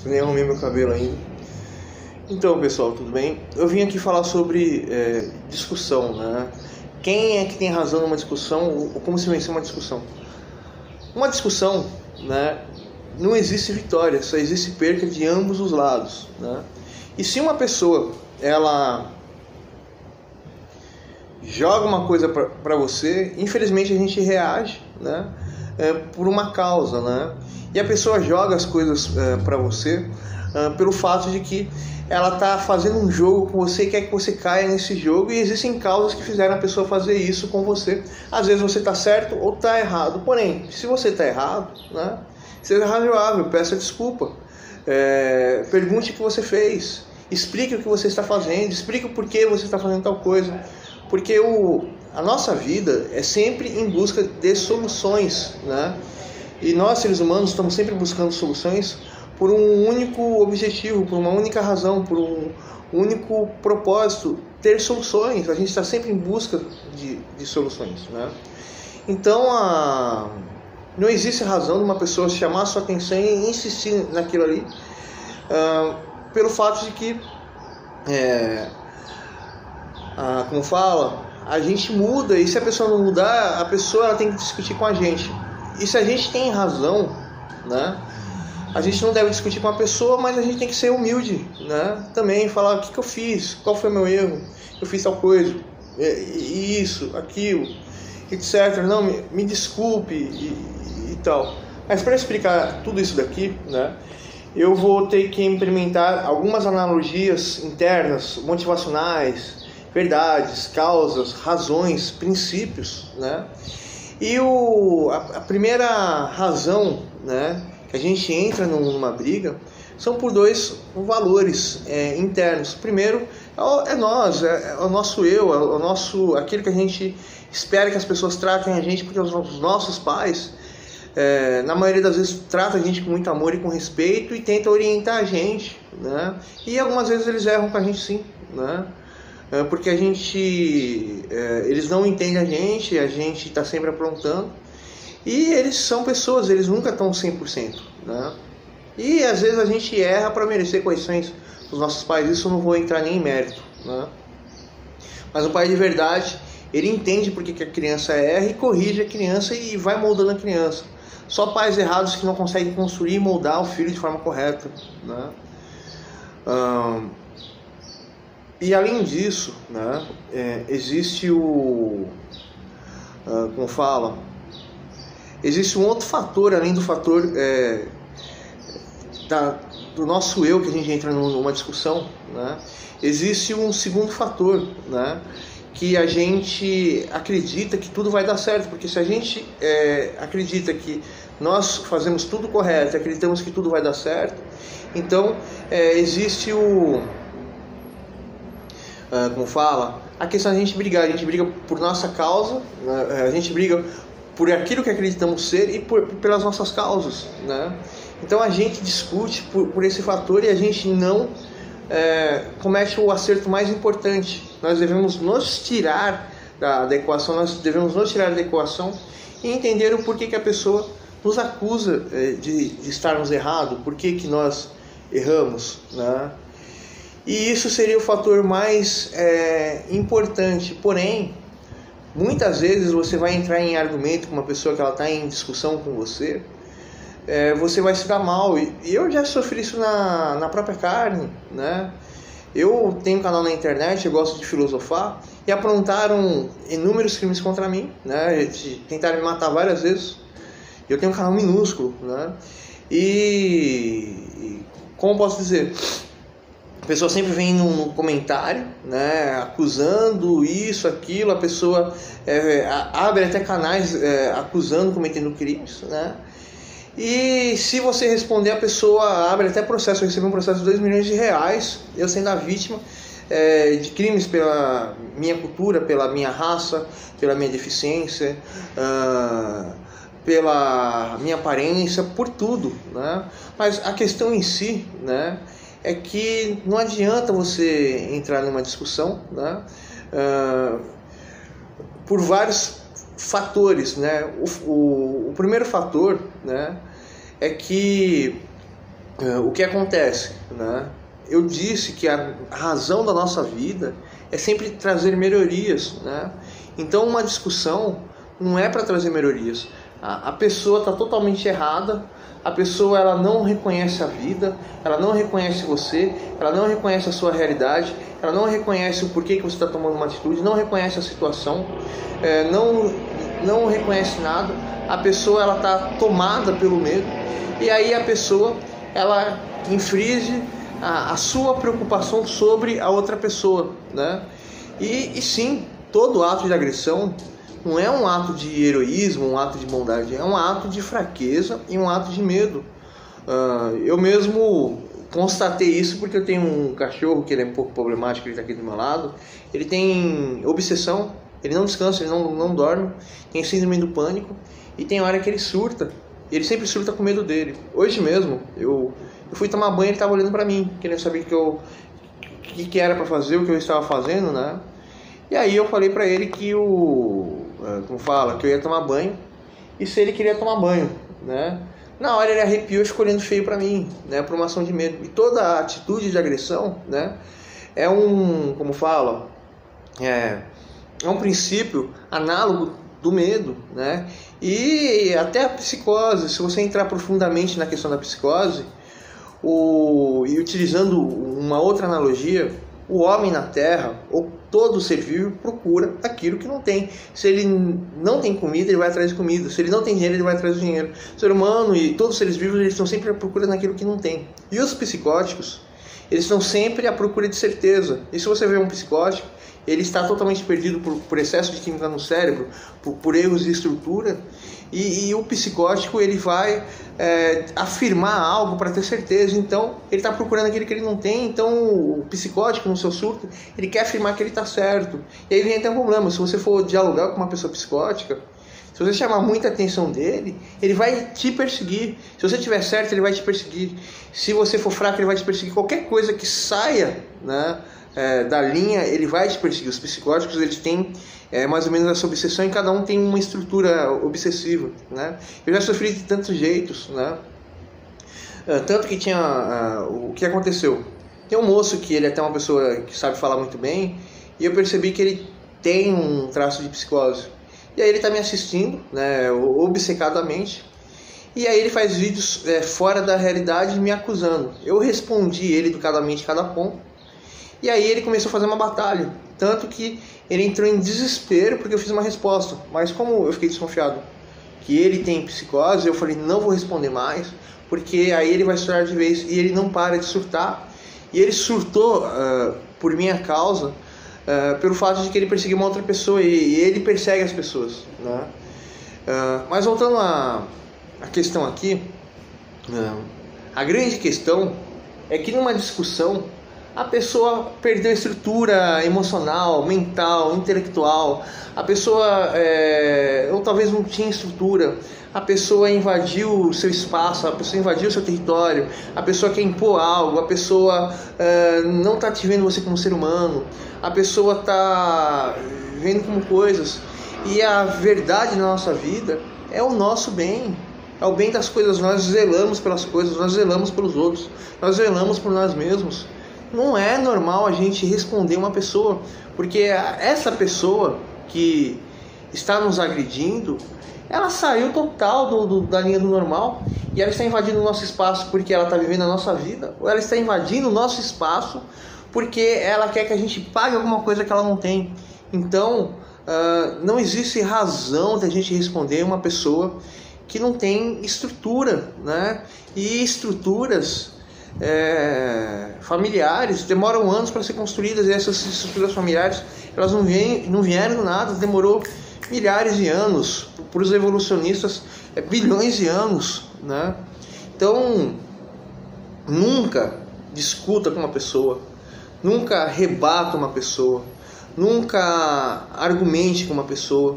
Nem arrumei meu cabelo ainda. Então, pessoal, tudo bem? Eu vim aqui falar sobre discussão, né? Quem é que tem razão numa discussão ou como se vencer uma discussão? Uma discussão, né? Não existe vitória, só existe perca de ambos os lados, né? E se uma pessoa, ela joga uma coisa para você, infelizmente a gente reage, né? Por uma causa, né? E a pessoa joga as coisas para você pelo fato de que ela está fazendo um jogo com você e quer que você caia nesse jogo, e existem causas que fizeram a pessoa fazer isso com você. Às vezes você está certo ou está errado, porém, se você está errado, né? Seja razoável, peça desculpa, pergunte o que você fez, explique o que você está fazendo, explique o porquê você está fazendo tal coisa, porque a nossa vida é sempre em busca de soluções, né? E nós, seres humanos, estamos sempre buscando soluções por um único objetivo, por uma única razão, por um único propósito, ter soluções. A gente está sempre em busca de soluções, né? Então, não existe razão de uma pessoa chamar a sua atenção e insistir naquilo ali, pelo fato de que, como fala, a gente muda, e se a pessoa não mudar, a pessoa ela tem que discutir com a gente. E se a gente tem razão, né? A gente não deve discutir com a pessoa, mas a gente tem que ser humilde, né? Também falar o que eu fiz, qual foi o meu erro, eu fiz tal coisa, isso, aquilo, etc. Não, me desculpe e tal. Mas para explicar tudo isso daqui, né? Eu vou ter que implementar algumas analogias internas, motivacionais, verdades, causas, razões, princípios, né? E a primeira razão, né, que a gente entra numa briga são por dois valores internos. Primeiro é nós, é o nosso eu, é aquilo que a gente espera que as pessoas tratem a gente, porque os nossos pais, na maioria das vezes, tratam a gente com muito amor e com respeito e tentam orientar a gente, né? E algumas vezes eles erram com a gente, sim, né? Porque eles não entendem a gente está sempre aprontando, e eles são pessoas, eles nunca estão 100%, né? E às vezes a gente erra para merecer correções dos nossos pais, isso eu não vou entrar nem em mérito, né? Mas o pai de verdade, ele entende porque que a criança erra e corrige a criança e vai moldando a criança. Só pais errados que não conseguem construir e moldar o filho de forma correta, né? E além disso, né, existe como fala, existe um outro fator, além do fator do nosso eu, que a gente entra numa discussão, né? Existe um segundo fator, né, que a gente acredita que tudo vai dar certo, porque se a gente acredita que nós fazemos tudo correto, acreditamos que tudo vai dar certo, então existe como fala, a questão da gente brigar. A gente briga por nossa causa, né? A gente briga por aquilo que acreditamos ser e pelas nossas causas, né? Então a gente discute por esse fator e a gente não comete o acerto mais importante. Nós devemos nos tirar da equação, e entender o porquê que a pessoa nos acusa de estarmos errados, por que nós erramos, né? E isso seria o fator mais importante. Porém, muitas vezes você vai entrar em argumento com uma pessoa que ela está em discussão com você, você vai se dar mal. E eu já sofri isso na própria carne, né? Eu tenho um canal na internet, eu gosto de filosofar, e aprontaram inúmeros crimes contra mim, né? Tentaram me matar várias vezes. Eu tenho um canal minúsculo, né? E como posso dizer? A pessoa sempre vem num comentário, né, acusando isso, aquilo. A pessoa abre até canais acusando, cometendo crimes, né? E se você responder, a pessoa abre até processo. Eu recebi um processo de R$2 milhões, eu sendo a vítima de crimes pela minha cultura, pela minha raça, pela minha deficiência, pela minha aparência, por tudo, né? Mas a questão em si, né, é que não adianta você entrar numa discussão, né, por vários fatores, né? O primeiro fator, né, é que o que acontece, né? Eu disse que a razão da nossa vida é sempre trazer melhorias, né? Então uma discussão não é para trazer melhorias. A pessoa está totalmente errada, a pessoa ela não reconhece a vida, ela não reconhece você, ela não reconhece a sua realidade, ela não reconhece o porquê que você está tomando uma atitude, não reconhece a situação, não reconhece nada. A pessoa ela está tomada pelo medo, e aí a pessoa ela infringe a sua preocupação sobre a outra pessoa, né? E sim, todo ato de agressão não é um ato de heroísmo, um ato de bondade, é um ato de fraqueza e um ato de medo. Eu mesmo constatei isso porque eu tenho um cachorro que ele é um pouco problemático, ele está aqui do meu lado. Ele tem obsessão, ele não descansa, ele não dorme, tem síndrome do pânico e tem hora que ele surta. Ele sempre surta com medo dele. Hoje mesmo, eu fui tomar banho e ele estava olhando para mim, querendo saber o que era para fazer, o que eu estava fazendo, né? E aí eu falei para ele que que eu ia tomar banho e se ele queria tomar banho, né? Na hora ele arrepiou, ficou olhando feio para mim, né? Por uma ação de medo. E toda atitude de agressão, né? É um princípio análogo do medo, né? E até a psicose, se você entrar profundamente na questão da psicose, e utilizando uma outra analogia, o homem na Terra, ou todo ser vivo, procura aquilo que não tem. Se ele não tem comida, ele vai atrás de comida. Se ele não tem dinheiro, ele vai atrás de dinheiro. O ser humano e todos os seres vivos, eles estão sempre à procura daquilo que não tem. E os psicóticos, eles estão sempre à procura de certeza. E se você vê um psicótico, ele está totalmente perdido por excesso de química no cérebro, por erros de estrutura. E o psicótico, ele vai afirmar algo para ter certeza. Então ele está procurando aquilo que ele não tem. Então o psicótico, no seu surto, ele quer afirmar que ele está certo. E aí vem até um problema. Se você for dialogar com uma pessoa psicótica, se você chamar muita atenção dele, ele vai te perseguir. Se você estiver certo, ele vai te perseguir. Se você for fraco, ele vai te perseguir. Qualquer coisa que saia, né, da linha, ele vai te perseguir. Os psicóticos, eles têm mais ou menos essa obsessão, e cada um tem uma estrutura obsessiva, né? Eu já sofri de tantos jeitos, né? Tanto que tinha o que aconteceu, tem um moço que ele é até uma pessoa que sabe falar muito bem, e eu percebi que ele tem um traço de psicose. E aí ele está me assistindo, né, obcecadamente, e aí ele faz vídeos fora da realidade me acusando. Eu respondi ele educadamente cada ponto, e aí ele começou a fazer uma batalha, tanto que ele entrou em desespero porque eu fiz uma resposta. Mas como eu fiquei desconfiado que ele tem psicose, eu falei, não vou responder mais, porque aí ele vai surtar de vez. E ele não para de surtar. E ele surtou por minha causa, pelo fato de que ele perseguiu uma outra pessoa, e ele persegue as pessoas, né? Mas voltando à questão aqui, a grande questão é que numa discussão a pessoa perdeu a estrutura emocional, mental, intelectual. A pessoa ou talvez não tinha estrutura. A pessoa invadiu o seu espaço, a pessoa invadiu o seu território, a pessoa quer impor algo, a pessoa não está te vendo você como ser humano, a pessoa está vendo como coisas. E a verdade na nossa vida é o nosso bem, é o bem das coisas. Nós zelamos pelas coisas, nós zelamos pelos outros, nós zelamos por nós mesmos. Não é normal a gente responder uma pessoa, porque essa pessoa que está nos agredindo, ela saiu total da linha do normal, e ela está invadindo o nosso espaço porque ela está vivendo a nossa vida, ou ela está invadindo o nosso espaço porque ela quer que a gente pague alguma coisa que ela não tem. Então não existe razão de a gente responder uma pessoa que não tem estrutura, né? E estruturas familiares demoram anos para ser construídas, e essas estruturas familiares, elas não vieram do nada, demorou milhares de anos, para os evolucionistas bilhões de anos, né? Então nunca discuta com uma pessoa, nunca rebata uma pessoa, nunca argumente com uma pessoa,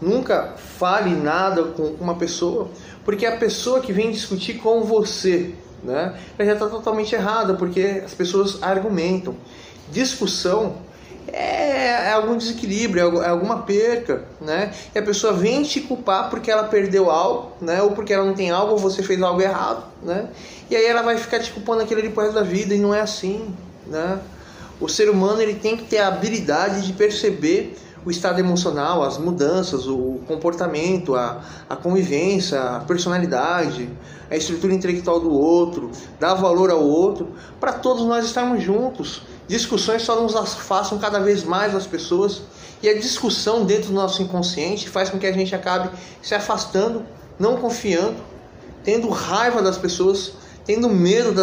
nunca fale nada com uma pessoa, porque a pessoa que vem discutir com você, né, ela já está totalmente errada, porque as pessoas argumentam. Discussão é algum desequilíbrio, é alguma perca, né? E a pessoa vem te culpar porque ela perdeu algo, né? Ou porque ela não tem algo, ou você fez algo errado, né? E aí ela vai ficar te culpando aquilo ali pro resto da vida, e não é assim, né? O ser humano, ele tem que ter a habilidade de perceber o estado emocional, as mudanças, o comportamento, a convivência, a personalidade, a estrutura intelectual do outro, dar valor ao outro, para todos nós estarmos juntos. Discussões só nos afastam cada vez mais das pessoas, e a discussão dentro do nosso inconsciente faz com que a gente acabe se afastando, não confiando, tendo raiva das pessoas, tendo medo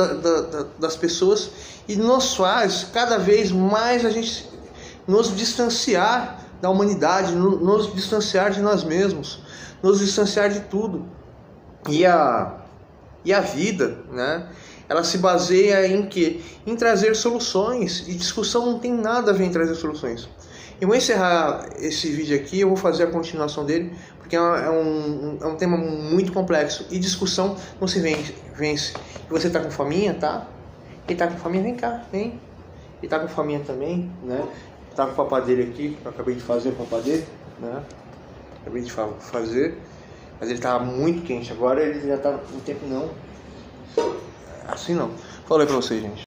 das pessoas, e nos faz cada vez mais a gente nos distanciar da humanidade, nos distanciar de nós mesmos, nos distanciar de tudo. E a vida, né? Ela se baseia em quê? Em trazer soluções, e discussão não tem nada a ver em trazer soluções. Eu vou encerrar esse vídeo aqui, eu vou fazer a continuação dele, porque é um tema muito complexo, e discussão não se vence. E você tá com faminha, tá? Quem tá com faminha, vem cá, vem. Ele tá com faminha também, né? Tá com o papadeiro aqui, eu acabei de fazer o papadeiro, né? Acabei de fazer, mas ele tá muito quente agora, ele já tá no tempo não. Assim não. Falei pra vocês, gente.